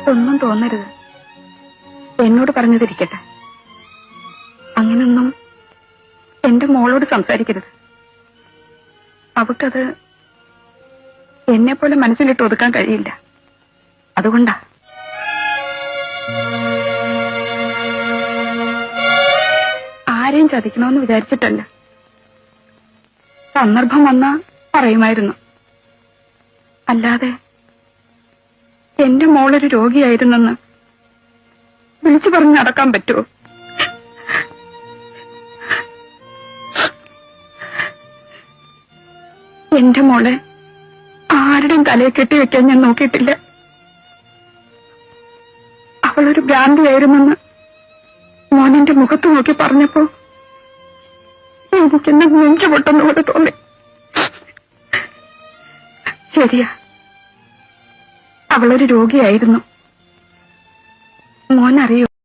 ഒന്നും തോന്നരുത്. എന്നോട് പറഞ്ഞതിരിക്കട്ടെ. അങ്ങനൊന്നും എന്റെ മോളോട് സംസാരിക്കരുത്. അവക്കത് എന്നെ പോലെ മനസ്സിലിട്ട് ഒതുക്കാൻ കഴിയില്ല. അതുകൊണ്ടാ. ആരെയും ചതിക്കണമെന്ന് വിചാരിച്ചിട്ടല്ല. സന്ദർഭം വന്നാ പറയുമായിരുന്നു. അല്ലാതെ എന്റെ മോളൊരു രോഗിയായിരുന്നെന്ന് വിളിച്ചു പറഞ്ഞ് നടക്കാൻ പറ്റുമോ? എന്റെ മോളെ ആരുടെയും തലയെ കെട്ടിവെക്കാൻ ഞാൻ നോക്കിയിട്ടില്ല. അവളൊരു ഭ്രാന്തിയായിരുന്നെന്ന് മോനെന്റെ മുഖത്ത് നോക്കി പറഞ്ഞപ്പോ എനിക്കെന്നെ നെഞ്ചു പൊട്ടുന്നപോലെ തോന്നി. ശരിയാ, അവളൊരു രോഗിയായിരുന്നു. മോനറിയോ?